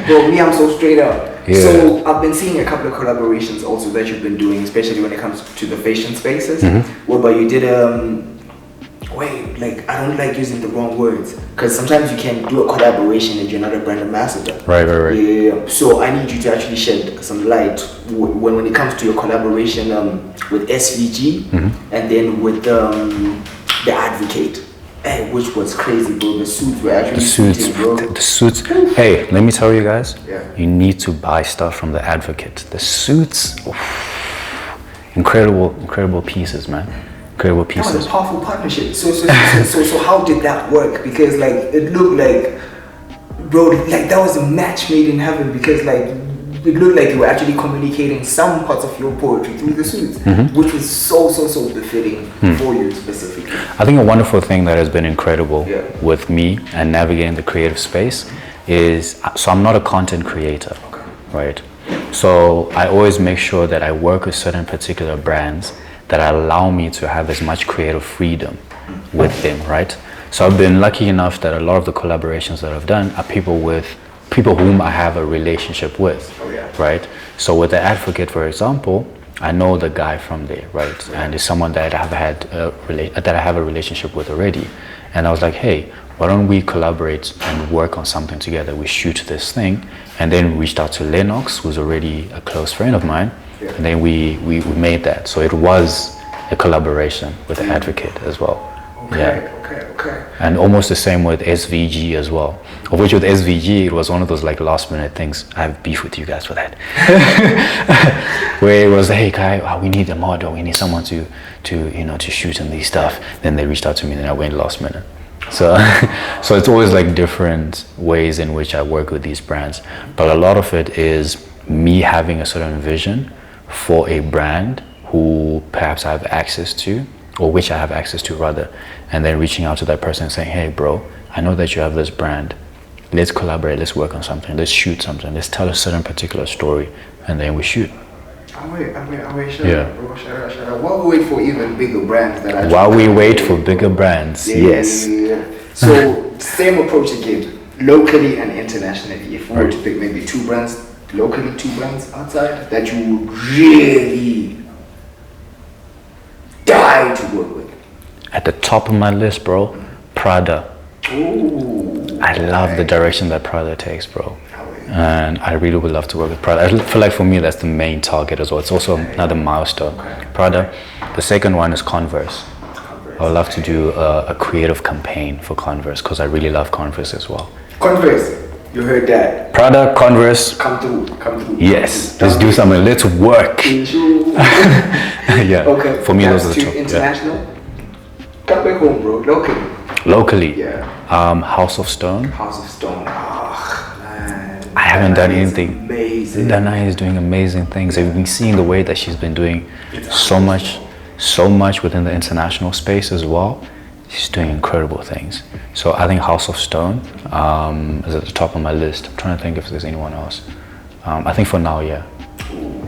Bro, me, I'm so straight up. Yeah. So I've been seeing a couple of collaborations also that you've been doing, especially when it comes to the fashion spaces. Whereby you did like, I don't like using the wrong words, because sometimes you can do a collaboration and you're not a brand ambassador. Right. Yeah. So I need you to actually shed some light when it comes to your collaboration with SVG and then with the Advocate. Hey, which was crazy, bro. The suits were actually The suits. Hey, let me tell you guys. Yeah. You need to buy stuff from the Advocate. The suits, incredible pieces, man. Incredible That was pieces. a powerful partnership. So how did that work? Because like it looked like, bro, like that was a match made in heaven. Because like it looked like you were actually communicating some parts of your poetry through the suits, which was so befitting for you specifically. I think a wonderful thing that has been incredible with me and navigating the creative space is, so I'm not a content creator, right? So I always make sure that I work with certain particular brands that allow me to have as much creative freedom with them, right? So I've been lucky enough that a lot of the collaborations that I've done are people whom I have a relationship with, right? So with the Advocate, for example, I know the guy from there, right? And it's someone that I have a relationship with already. And I was like, hey, why don't we collaborate and work on something together? We shoot this thing, and then reached out to Lennox, who's already a close friend of mine, and then we made that. So it was a collaboration with the Advocate as well. Okay. And almost the same with SVG as well. Of which with SVG, it was one of those like last minute things. I have beef with you guys for that. Where it was, hey Kai, we need a model, we need someone to shoot and these stuff. Then they reached out to me and I went last minute. So it's always like different ways in which I work with these brands. But a lot of it is me having a certain vision for a brand who perhaps I have access to, or which I have access to rather, and then reaching out to that person and saying, hey bro, I know that you have this brand, let's collaborate, let's work on something, let's shoot something, let's tell a certain particular story, and then we shoot. I'll wait, shut up. While we wait for even bigger brands that I While we wait for bigger brands, yes. So same approach again, locally and internationally. If we were to pick maybe two brands, locally, two brands outside that you would really die to work with. At the top of my list, bro, Prada. Ooh, I love the direction that Prada takes, bro. And I really would love to work with Prada. I feel like for me, that's the main target as well. It's also another milestone. Prada. The second one is Converse. I would love to do a creative campaign for Converse because I really love Converse as well. Converse, you heard that. Prada, Converse. Come through. Yes, let's do something. Let's work. Yeah. Okay. For me, those are the top. International. Come back home, bro. Locally. Yeah. House of Stone. House of Stone. Oh, man. I haven't done anything. Amazing. Dana is doing amazing things. I've been seeing the way that she's been doing so much within the international space as well. She's doing incredible things. So I think House of Stone is at the top of my list. I'm trying to think if there's anyone else. I think for now, yeah.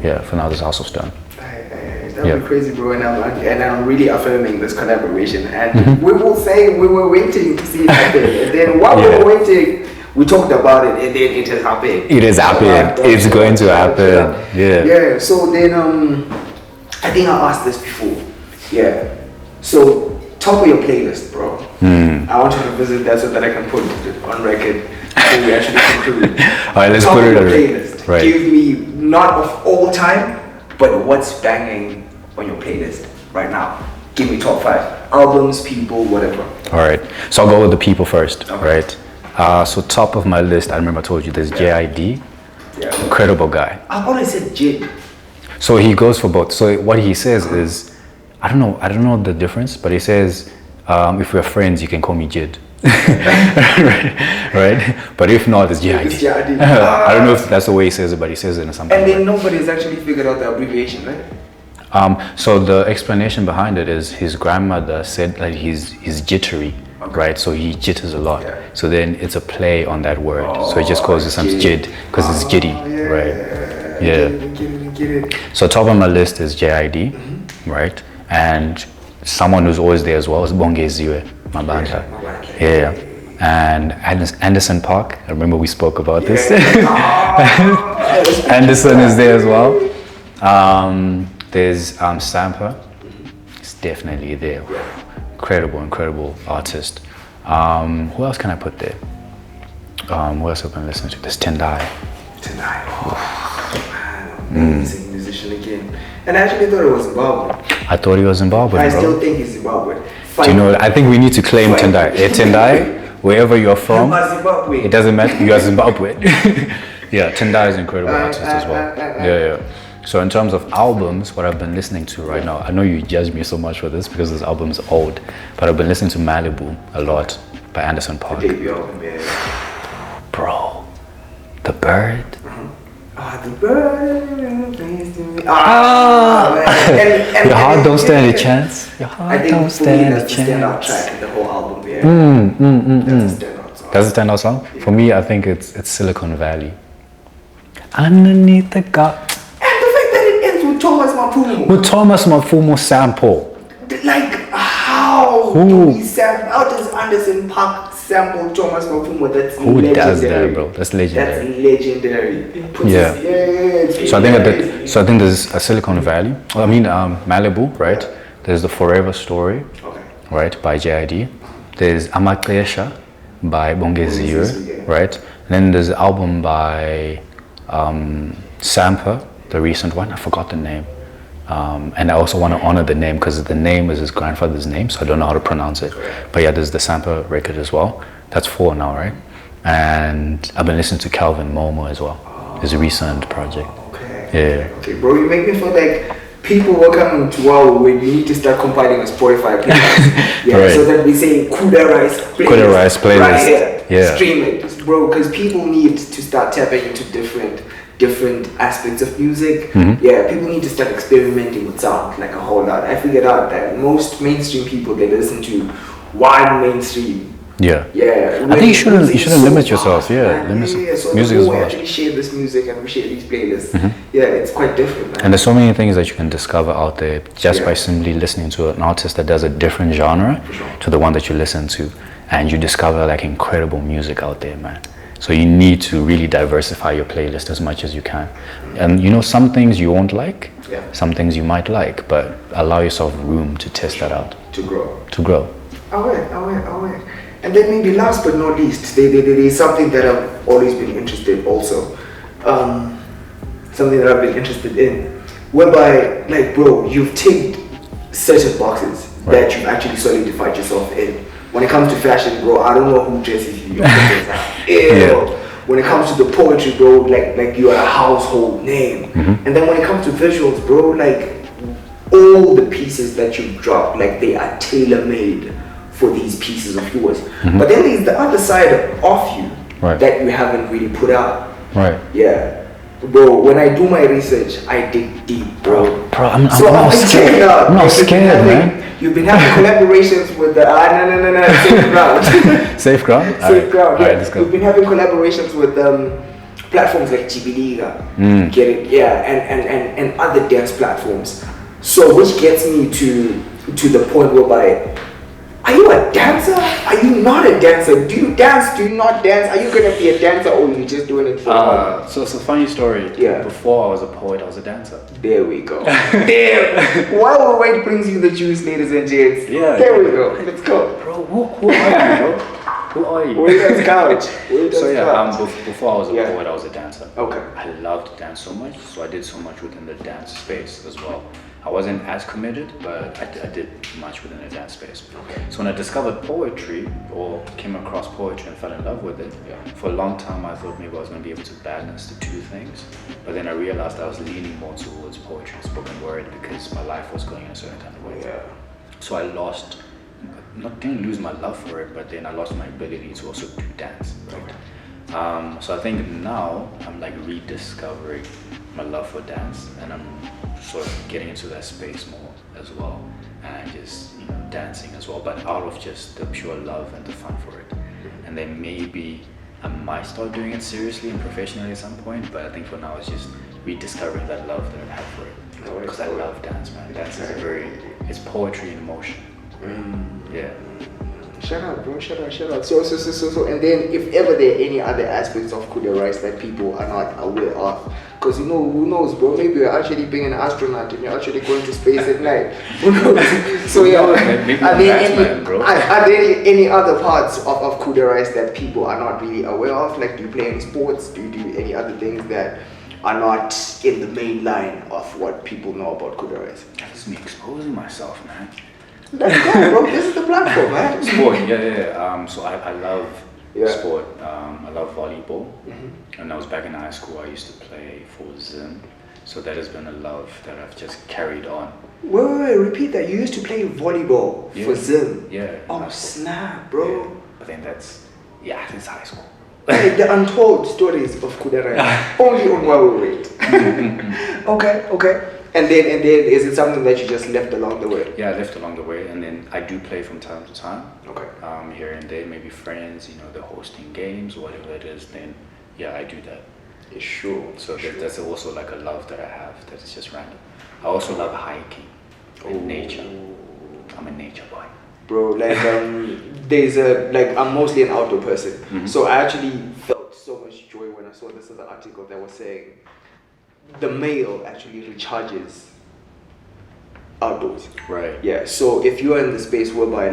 Yeah, for now there's House of Stone. That would be crazy, bro. And I'm really affirming this collaboration. And we will say we were waiting to see it happen. And then while we were waiting, we talked about it, and then it has happened. It has happened. It's going to happen. Yeah. Yeah. So then, I think I asked this before. Yeah. So top of your playlist, bro. I want you to visit that so that I can put it on record before we actually conclude. All right, let's top put it of on your record. playlist. Right. Give me not of all time, but what's banging on your playlist right now. Give me top 5 albums, people, whatever. All right. So I'll go with the people first. Right. So top of my list, I remember I told you there's JID. Yeah. Incredible guy. I've always said Jid. So he goes for both. So what he says is, I don't know the difference, but he says, if we're friends, you can call me Jid. right? But if not, it's JID. I don't know if that's the way he says it, but he says it in something. And then nobody's actually figured out the abbreviation, right? So the explanation behind it is his grandmother said that he's jittery, right? So he jitters a lot. So then it's a play on that word. So he just calls himself Jid because it's jitty, right? Yeah. Get it. So top of my list is JID, right? And someone who's always there as well is Bongeziwe Mabandla. Yeah. and Anderson Park. I remember we spoke about this. Anderson is there as well. There's Sampa. It's definitely there. Incredible artist. Who else can I put there? Who else have I been listening to? There's Tendai. Amazing musician again. And I actually thought it was Zimbabwe. I thought he was Zimbabwean, I bro. still think he's Zimbabwean. Do you know? I think we need to claim Tendai. Tendai, wherever you're from, Zimbabwe. it doesn't matter. You are Zimbabwean. Yeah, Tendai is an incredible artist as well. Yeah. So in terms of albums, what I've been listening to right now, I know you judge me so much for this because this album's old, but I've been listening to Malibu a lot by Anderson Park. Debut album, yeah. Bro, The Bird. The bird. Your heart don't stand a chance. Your heart don't stand a that's the standout chance. track in the whole album, yeah. That's a standout song. That's a standout song? Yeah. For me, I think it's Silicon Valley. Underneath the gut. And the fact that it ends with Thomas Mafumo. With Thomas Mafumo sample. Like, how does Anderson Park sample Thomas Mafumo? That's Who legendary. does that, bro? That's legendary. That's legendary. So I think there's a Silicon Valley. Well, I mean Malibu, right? There's the Forever Story, right, by JID. There's Amakesha by Bongeziwe, right? And then there's an album by Sampa, the recent one. I forgot the name. And I also want to honor the name because the name is his grandfather's name, so I don't know how to pronounce it. But yeah, there's the Sampa record as well. That's 4 now, right? And I've been listening to Calvin Momo as well. His recent project. Okay, bro, you make me feel like people were coming to wow, we need to start compiling a Spotify playlist. So that we say Kuda Rice playlist. Right here. Stream it, bro, because people need to start tapping into different aspects of music. People need to start experimenting with sound like a whole lot. I figured out that most mainstream people, they listen to wide mainstream. I think you shouldn't limit yourself. So music as well. We actually share this music and we share these playlists. It's quite different, man. And there's so many things that you can discover out there just by simply listening to an artist that does a different genre to the one that you listen to, and you discover like incredible music out there, man. So you need to really diversify your playlist as much as you can. And you know, some things you won't like, some things you might like, but allow yourself room to test that out. To grow. Alright. And then maybe last but not least, there is something that I've always been interested also. Something that I've been interested in. Whereby, like, bro, you've ticked certain boxes that you've actually solidified yourself in. When it comes to fashion, bro, I don't know who dresses you. When it comes to the poetry, bro, like you are a household name. And then when it comes to visuals, bro, like all the pieces that you've dropped, like they are tailor-made for these pieces of yours. But then there's the other side of you that you haven't really put out. Bro, when I do my research, I dig deep, bro. I'm not scared. I'm not scared, man. You've been having collaborations with the Safe Ground. Safe Ground. You've been having collaborations with platforms like Chibiliga, get it? And other dance platforms. So which gets me to the point whereby, are you a dancer? Are you not a dancer? Do you dance? Do you not dance? Are you gonna be a dancer, or are you just doing it for fun? So it's a funny story. Before I was a poet, I was a dancer. There we go. While weight brings you the juice, ladies and gents. There we go. Let's go. Bro, who are you, bro? Who are you? Where's couch? Before I was a poet, I was a dancer. Okay. I loved dance so much, so I did so much within the dance space as well. I wasn't as committed, but I did much within the dance space. So when I discovered poetry, or came across poetry and fell in love with it, for a long time I thought maybe I was going to be able to balance the two things. But then I realized I was leaning more towards poetry and spoken word because my life was going in a certain kind of way. So I didn't lose my love for it, but then I lost my ability to also do dance. So I think now I'm like rediscovering my love for dance, and I'm sort of getting into that space more as well, and just dancing as well, but out of just the pure love and the fun for it. And then maybe I might start doing it seriously and professionally at some point, but I think for now it's just rediscovering that love that I have for it, because I love dance, man. Dance is it's poetry in motion. Shout out, bro. Shout out. So, and then if ever there are any other aspects of Kuda rice that people are not aware of, because you know, who knows, bro? Maybe you're actually being an astronaut and you're actually going to space at night. Who knows? So yeah, are there any other parts of Kuda rice that people are not really aware of? Like, do you play any sports? Do you do any other things that are not in the main line of what people know about Kuda rice? That's me exposing myself, man. Let's go, bro. This is the platform, man. Sport, yeah. So I love sport. I love volleyball. When I was back in high school, I used to play for Zim. So that has been a love that I've just carried on. Wait, repeat that. You used to play volleyball for Zim? Yeah. Oh, snap, bro. Yeah. But then since high school. Like the untold stories of Kuda rice. Only on While We Wait. Okay. And then is it something that you just left along the way? Yeah, I left along the way, and then I do play from time to time. Okay. Here and there, maybe friends, they're hosting games, whatever it is, then yeah, I do that. Yeah, sure. So that's also like a love that I have that is just random. I also love hiking and nature. I'm a nature boy. Bro, like I'm mostly an outdoor person. So I actually felt so much joy when I saw this other article that was saying the male actually recharges outdoors. Right. Yeah. So if you are in the space whereby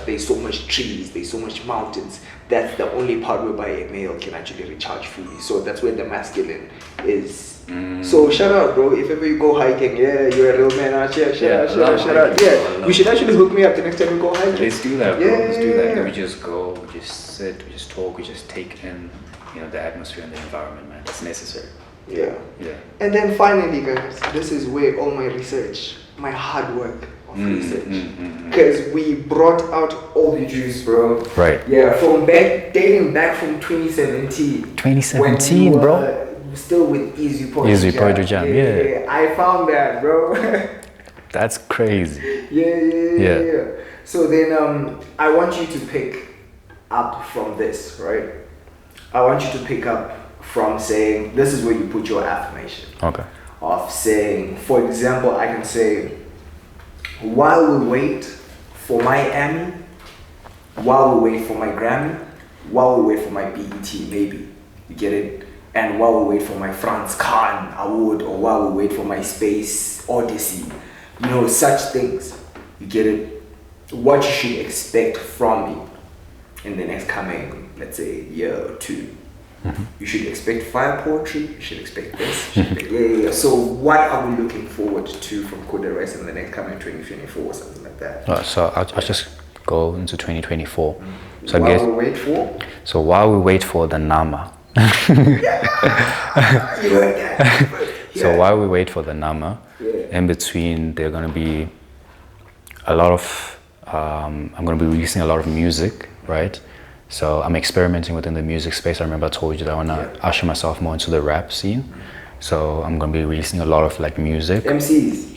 there's so much trees, there's so much mountains, that's the only part whereby a male can actually recharge fully. So that's where the masculine is. So shout out, bro. If ever you go hiking, you're a real man out here. Shout out. Yeah. You should actually hook me up the next time we go hiking. Let's do that, bro. Let's do that. Then we just go, we just sit, we just talk, we just take in, the atmosphere and the environment, man. That's necessary. Yeah. And then finally, guys, this is where all my research, my hard work of research, because we brought out all the juice, bro. Right. Yeah, dating back from 2017. 2017, bro. Still with Easy Poetry Jam. Yeah. I found that, bro. That's crazy. Yeah. So then, I want you to pick up from this, right? I want you to pick up from saying, this is where you put your affirmation. Okay. Of saying, for example, I can say, while we wait for my Emmy, while we wait for my Grammy, while we wait for my BET, maybe, you get it? And while we wait for my Franz Khan award, or while we wait for my Space Odyssey, such things, you get it? What you should expect from me in the next coming, let's say, year or two. You should expect fire poetry, you should expect this. So what are we looking forward to from Kuda rice in the next coming 2024 or something like that? So I'll just go into 2024. So while we wait for? So while we wait for the Nama. You heard that. So while we wait for the Nama, in between there are going to be a lot of, I'm going to be releasing a lot of music, right? So I'm experimenting within the music space. I remember I told you that I want to usher myself more into the rap scene. So I'm going to be releasing a lot of music. MCs.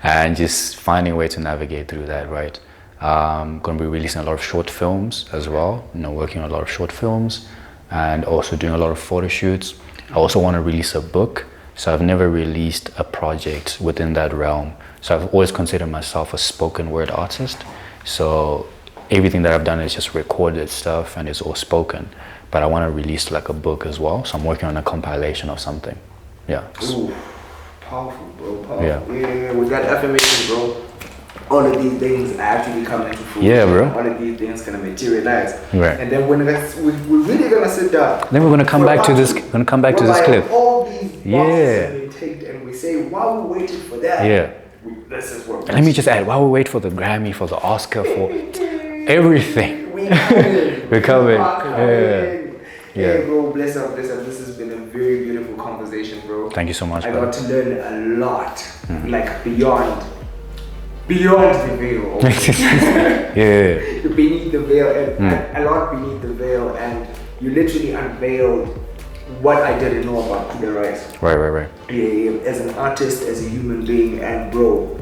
And just finding a way to navigate through that, right? I'm going to be releasing a lot of short films as well, working on a lot of short films and also doing a lot of photo shoots. I also want to release a book. So I've never released a project within that realm. So I've always considered myself a spoken word artist. So everything that I've done is just recorded stuff and it's all spoken. But I want to release a book as well. So I'm working on a compilation of something. Yeah. Ooh, powerful, bro. Powerful. Yeah. With that affirmation, bro, all of these things are actually coming into fruition. Yeah, bro. All of these things gonna materialize. Right. And then we're really gonna sit down. Then we're gonna come back to this. Gonna come back to this clip. All these boxes have been ticked, and we say while we're waiting for that. Yeah. This is what. Let me just add. While we wait for the Grammy, for the Oscar, for everything. We're coming. Yeah, bro, bless up. This has been a very beautiful conversation, bro. Thank you so much, I bro. got to learn a lot, beyond the veil. Beneath the veil, and a lot beneath the veil, and you literally unveiled what I didn't know about Kuda rice. Right. Yeah, as an artist, as a human being, and bro,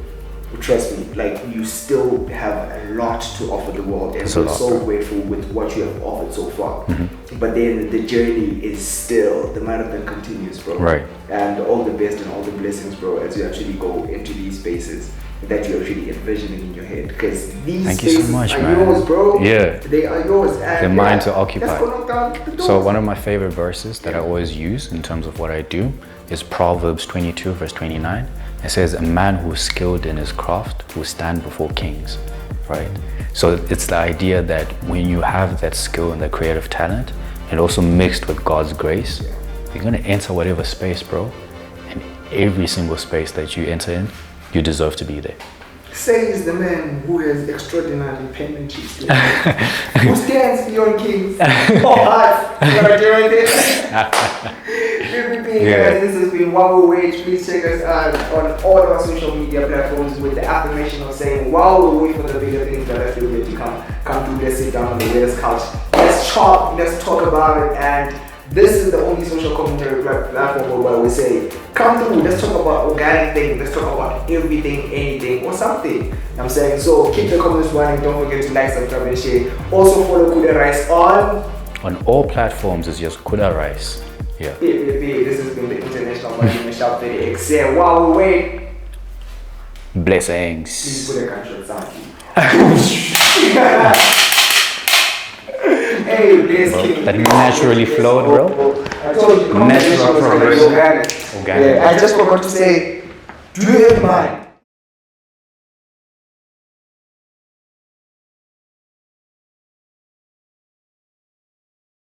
trust me, you still have a lot to offer the world, and we're so grateful with what you have offered so far. but then the journey is still, the marathon continues, bro. Right. And all the best and all the blessings, bro, as you actually go into these spaces that you're actually envisioning in your head. Because these Thank you so spaces much, are man. yours, bro. Yeah. They are yours. And They're mine to occupy. let's go knock down the doors. So one of my favorite verses that I always use in terms of what I do is Proverbs 22 verse 29. It says, a man who is skilled in his craft will stand before kings, right? So it's the idea that when you have that skill and that creative talent, and also mixed with God's grace, you're gonna enter whatever space, bro. And every single space that you enter in, you deserve to be there. Says the man who has extraordinary penmanship, who stands beyond kings. Oh, hearts. You gotta do right there. This has been While We Wait. Please check us out on all our social media platforms with the affirmation of saying, while we wait for the bigger things that are still yet to come through, let's sit down on the latest couch. Let's chop, let's talk about it. And this is the only social community platform where we say, come through, let's talk about organic things, let's talk about everything, anything, or something. I'm saying, so keep the comments running, don't forget to like, subscribe, and share. Also follow Kuda Rice on all platforms. It's just Kuda Rice. Yeah. This has been the International Marketing Shop 30X. Say, while we wait, Blessings. please put a contract sound. Hey, bless That naturally flowed, bro. I told you, Natural progression. organic. Organic. Yeah, I just forgot to say, do you have mine?